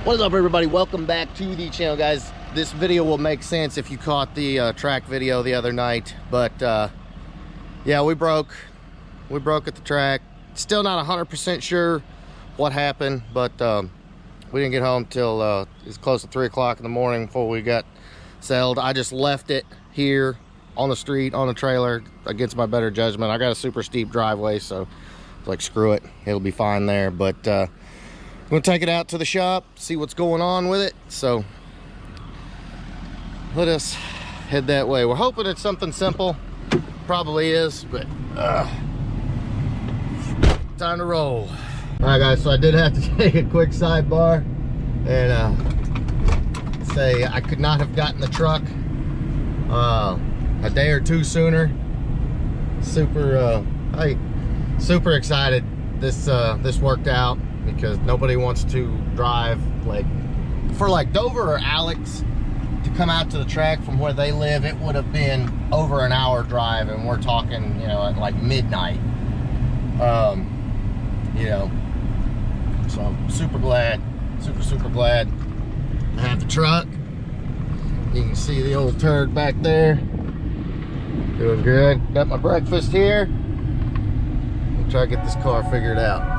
What is up, everybody? Welcome back to the channel, guys. This video will make sense if you caught the track video the other night, but yeah, we broke at the track. Still not 100% sure what happened, but we didn't get home till it was close to 3 o'clock in the morning before we got settled. I just left it here on the street on the trailer against my better judgment. I got a super steep driveway, so like, screw it, it'll be fine there. But I'm gonna take it out to the shop, see what's going on with it. So let us head that way. We're hoping it's something simple. Probably is, but time to roll. All right, guys, so I did have to take a quick sidebar and say I could not have gotten the truck a day or two sooner. Super excited this worked out, because nobody wants to drive for Dover or Alex to come out to the track from where they live. It would have been over an hour drive, and we're talking, at like midnight. So I'm super glad I have the truck. You can see the old turd back there doing good. Got my breakfast here. We'll try to get this car figured out.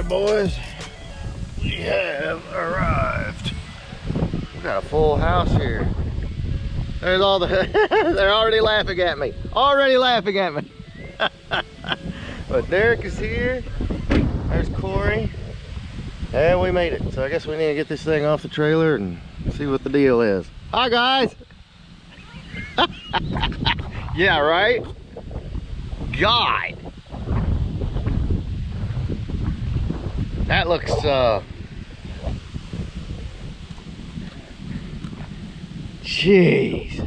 Boys, we have arrived. We got a full house here. There's all the they're already laughing at me. But Derek is here. There's Corey. And we made it. So I guess we need to get this thing off the trailer and see what the deal is. Hi, guys. Yeah, right? God. That looks, jeez.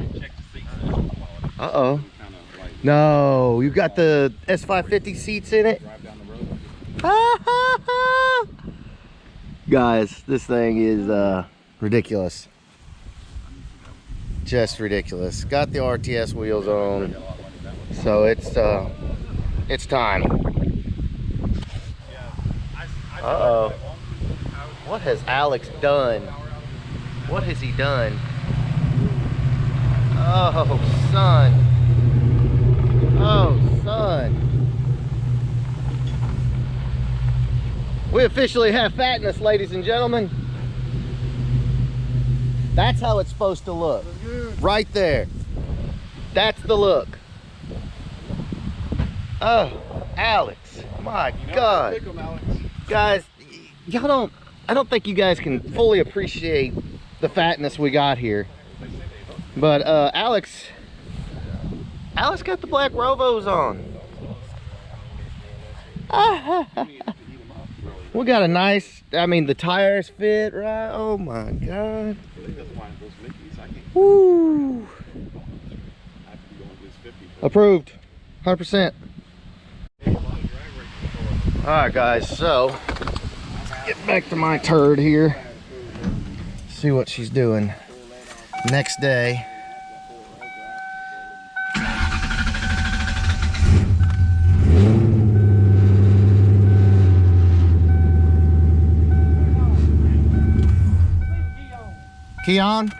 Uh-oh. No, you got the S550 seats in it? Guys, this thing is ridiculous. Just ridiculous. Got the RTS wheels on, so it's time. Uh-oh. What has Alex done? What has he done? Oh, son. Oh, son. We officially have fatness, ladies and gentlemen. That's how it's supposed to look. Right there. That's the look. Oh, Alex. My God. Guys, I don't think you guys can fully appreciate the fatness we got here. But Alex got the black Rovos on. We got a nice, the tires fit right. Oh my God. Woo. Approved, 100%. Alright, guys, so get back to my turd here. See what she's doing. Next day. Key on?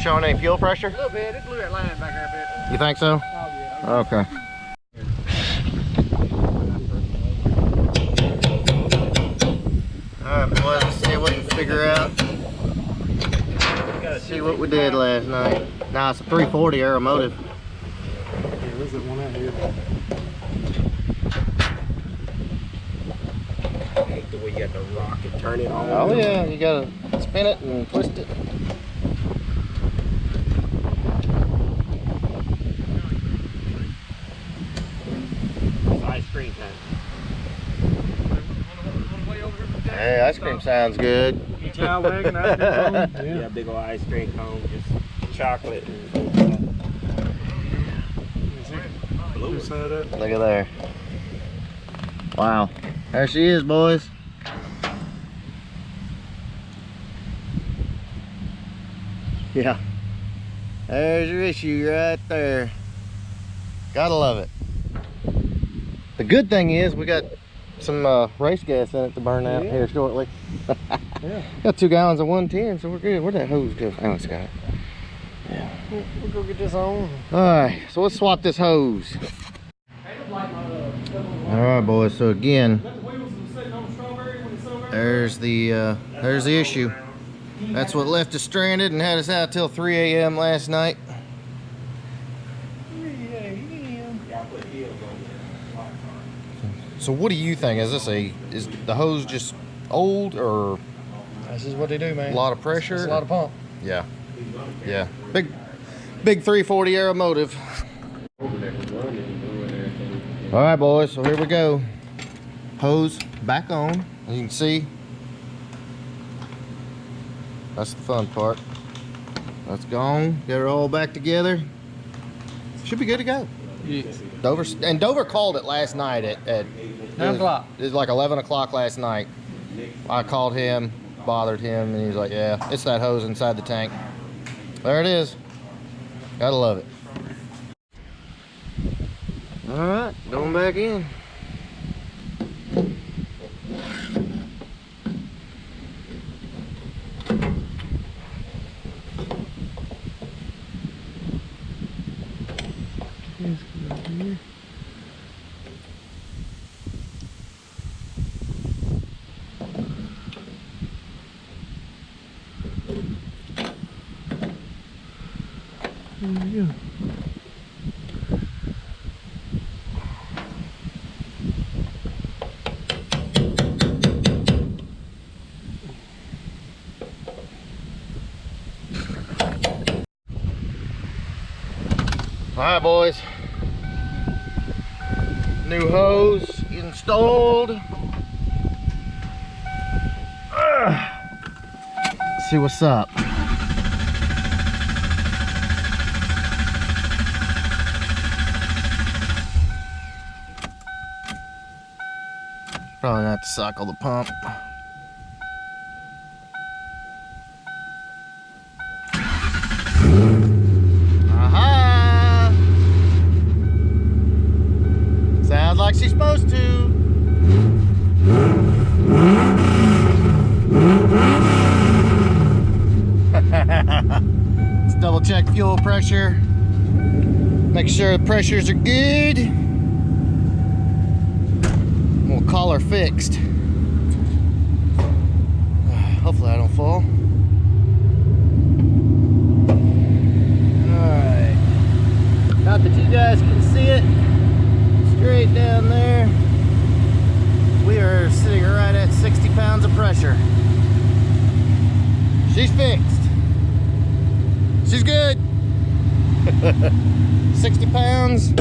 Showing any fuel pressure? A little bit. It blew that line back there a bit. You think so? Okay. Alright, boys, let's see what we can figure out. See what we did last night. Nah, it's a 340 Aeromotive. There's that one out here. I hate the way you have to rock and turn it on. Oh yeah, you gotta spin it and twist it. Ice cream time. Hey, ice cream sounds good. Chow wagon, ice cream cone. Yeah, big old ice cream cone, just chocolate. And Look at there. Wow. There she is, boys. Yeah. There's your issue right there. Gotta love it. The good thing is we got some race gas in it to burn out here shortly. Yeah. Got 2 gallons of 110, so we're good. Where'd that hose go? Oh, it's got it. Yeah. We'll go get this on. Alright, so let's swap this hose. Alright, boys, so again, there's the issue. That's what left us stranded and had us out till 3 a.m. last night. 3 a.m. So what do you think? Is the hose just old, or This is what they do, man. a lot of pressure? It's a lot of pump. Yeah. Yeah. Big 340 Aero motive. Alright, boys, so here we go. Hose back on. As you can see, that's the fun part. That's gone. Get it all back together. Should be good to go. Yes. Dover called it last night at 9 o'clock. It was like 11 o'clock last night. I called him, bothered him, and he was like, yeah, it's that hose inside the tank. There it is. Gotta love it. Alright, going back in. There we go. Alright, boys. New hose installed. Let's see what's up. Probably not to cycle the pump. Aha! Sounds like she's supposed to. Let's double check fuel pressure. Make sure the pressures are good. We'll call her fixed. Hopefully I don't fall. Alright. Not that you guys can see it. Straight down there. We are sitting right at 60 pounds of pressure. She's fixed. She's good. 60 pounds.